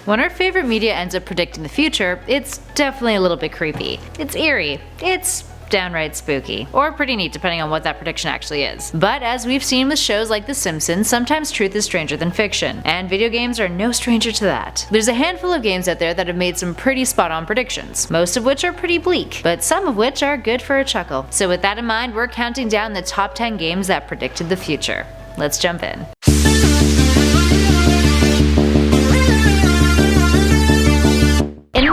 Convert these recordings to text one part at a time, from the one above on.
When our favorite media ends up predicting the future, it's definitely a little bit creepy. It's eerie. It's downright spooky. Or pretty neat depending on what that prediction actually is. But as we've seen with shows like The Simpsons, sometimes truth is stranger than fiction, and video games are no stranger to that. There's a handful of games out there that have made some pretty spot on predictions, most of which are pretty bleak, but some of which are good for a chuckle. So with that in mind, we're counting down the top 10 games that predicted the future. Let's jump in.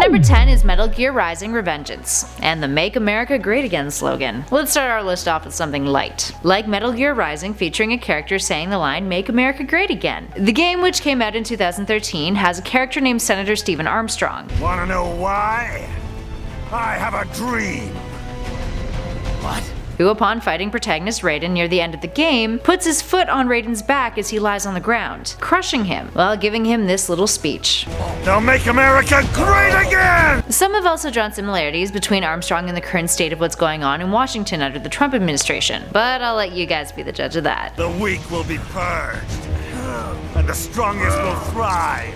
Number 10 is Metal Gear Rising: Revengeance, and the Make America Great Again slogan. Let's start our list off with something light, like Metal Gear Rising featuring a character saying the line "Make America Great Again." The game, which came out in 2013, has a character named Senator Stephen Armstrong. Wanna know why? I have a dream. What? Who, upon fighting protagonist Raiden near the end of the game, puts his foot on Raiden's back as he lies on the ground, crushing him while giving him this little speech. They'll make America great again! Some have also drawn similarities between Armstrong and the current state of what's going on in Washington under the Trump administration, but I'll let you guys be the judge of that. The weak will be purged, and the strongest will thrive.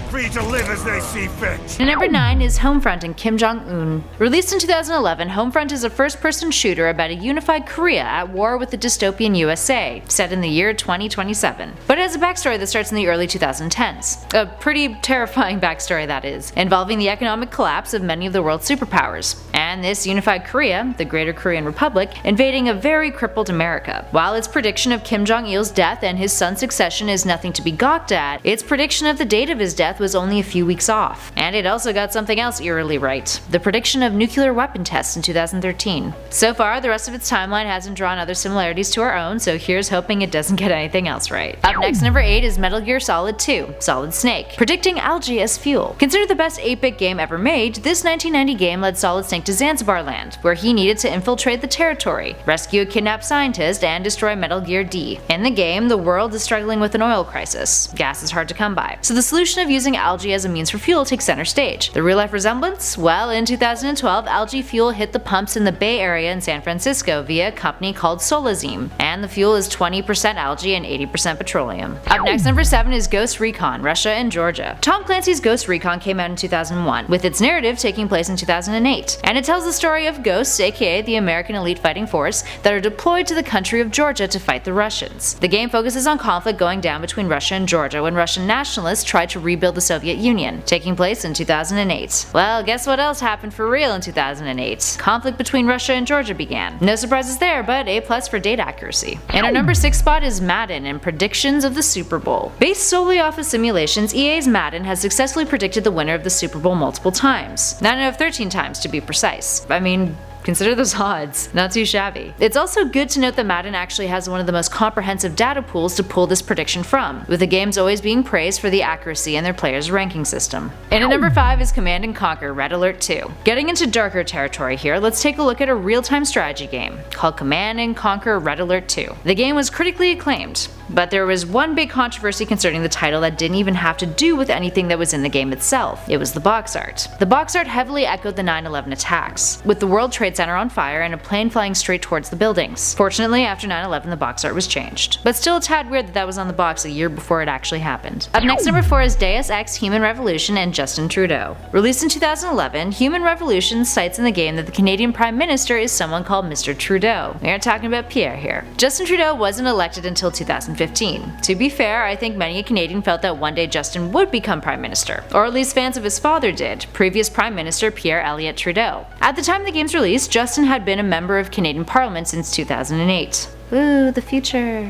Free to live as they see fit. And number 9 is Homefront and Kim Jong-un. Released in 2011, Homefront is a first-person shooter about a unified Korea at war with the dystopian USA, set in the year 2027. But it has a backstory that starts in the early 2010s. A pretty terrifying backstory, that is, involving the economic collapse of many of the world's superpowers, and this unified Korea, the Greater Korean Republic, invading a very crippled America. While its prediction of Kim Jong-il's death and his son's succession is nothing to be gawked at, its prediction of the date of his death was only a few weeks off. And it also got something else eerily right: the prediction of nuclear weapon tests in 2013. So far, the rest of its timeline hasn't drawn other similarities to our own, so here's hoping it doesn't get anything else right. Up next, number 8 is Metal Gear Solid 2: Solid Snake, predicting algae as fuel. Considered the best 8-bit game ever made, this 1990 game led Solid Snake to Zanzibar land, where he needed to infiltrate the territory, rescue a kidnapped scientist, and destroy Metal Gear D. In the game, the world is struggling with an oil crisis. Gas is hard to come by, so the solution of using algae as a means for fuel takes center stage. The real-life resemblance? Well, in 2012, algae fuel hit the pumps in the Bay Area in San Francisco via a company called Solazim, and the fuel is 20% algae and 80% petroleum. Up next, number 7 is Ghost Recon: Russia and Georgia. Tom Clancy's Ghost Recon came out in 2001, with its narrative taking place in 2008, and it tells the story of ghosts, aka the American elite fighting force, that are deployed to the country of Georgia to fight the Russians. The game focuses on conflict going down between Russia and Georgia when Russian nationalists tried to rebuild the Soviet Union, taking place in 2008. Well, guess what else happened for real in 2008? Conflict between Russia and Georgia began. No surprises there, but A+ for date accuracy. And our number 6 spot is Madden and predictions of the Super Bowl. Based solely off of simulations, EA's Madden has successfully predicted the winner of the Super Bowl multiple times. 9 out of 13 times to be precise. I mean, consider those odds. Not too shabby. It's also good to note that Madden actually has one of the most comprehensive data pools to pull this prediction from, with the games always being praised for the accuracy in their players' ranking system. And at number 5 is Command & Conquer: Red Alert 2. Getting into darker territory here, let's take a look at a real-time strategy game called Command & Conquer: Red Alert 2. The game was critically acclaimed, but there was one big controversy concerning the title that didn't even have to do with anything that was in the game itself. It was the box art. The box art heavily echoed the 9/11 attacks, with the World Trade Center on fire and a plane flying straight towards the buildings. Fortunately, after 9/11 the box art was changed, but still a tad weird that that was on the box a year before it actually happened. Up next, number 4 is Deus Ex: Human Revolution and Justin Trudeau. Released in 2011, Human Revolution cites in the game that the Canadian Prime Minister is someone called Mr. Trudeau. We aren't talking about Pierre here. Justin Trudeau wasn't elected until 2015. To be fair, I think many a Canadian felt that one day Justin would become Prime Minister, or at least fans of his father did, previous Prime Minister Pierre Elliott Trudeau. At the time of the game's release, Justin had been a member of Canadian Parliament since 2008. Ooh, the future.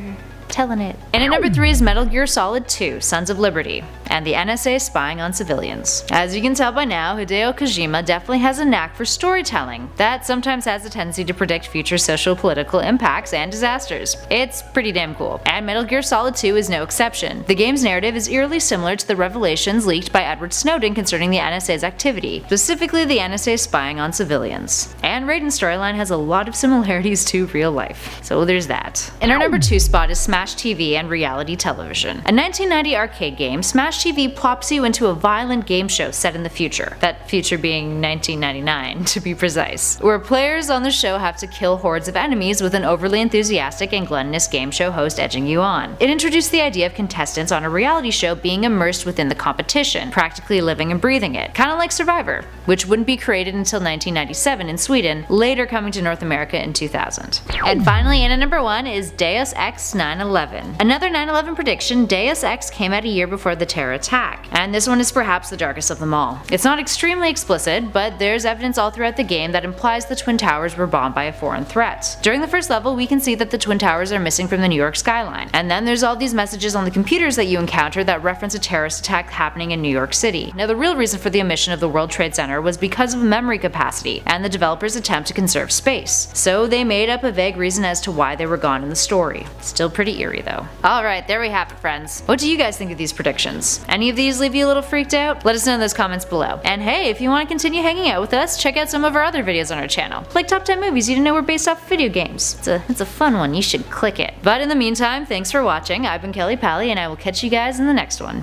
Telling it. And at number 3 is Metal Gear Solid 2: Sons of Liberty, and the NSA spying on civilians. As you can tell by now, Hideo Kojima definitely has a knack for storytelling that sometimes has a tendency to predict future social-political impacts and disasters. It's pretty damn cool. And Metal Gear Solid 2 is no exception. The game's narrative is eerily similar to the revelations leaked by Edward Snowden concerning the NSA's activity, specifically the NSA spying on civilians. And Raiden's storyline has a lot of similarities to real life. So there's that. And our number 2 spot is Smash Smash TV and reality television. A 1990 arcade game, Smash TV plops you into a violent game show set in the future, that future being 1999 to be precise, where players on the show have to kill hordes of enemies with an overly enthusiastic and gluttonous game show host edging you on. It introduced the idea of contestants on a reality show being immersed within the competition, practically living and breathing it, kinda like Survivor, which wouldn't be created until 1997 in Sweden, later coming to North America in 2000. And finally, in at number 1 is Deus Ex 9/11. Another 9/11 prediction, Deus Ex came out a year before the terror attack, and this one is perhaps the darkest of them all. It's not extremely explicit, but there's evidence all throughout the game that implies the Twin Towers were bombed by a foreign threat. During the first level, we can see that the Twin Towers are missing from the New York skyline, and then there's all these messages on the computers that you encounter that reference a terrorist attack happening in New York City. Now, the real reason for the omission of the World Trade Center was because of memory capacity and the developers' attempt to conserve space, so they made up a vague reason as to why they were gone in the story. Still pretty eerie though. Alright, there we have it, friends. What do you guys think of these predictions? Any of these leave you a little freaked out? Let us know in those comments below. And hey, if you want to continue hanging out with us, check out some of our other videos on our channel, like top 10 movies you didn't know were based off video games. It's a fun one, you should click it. But in the meantime, thanks for watching. I've been Kelly Pally, and I will catch you guys in the next one.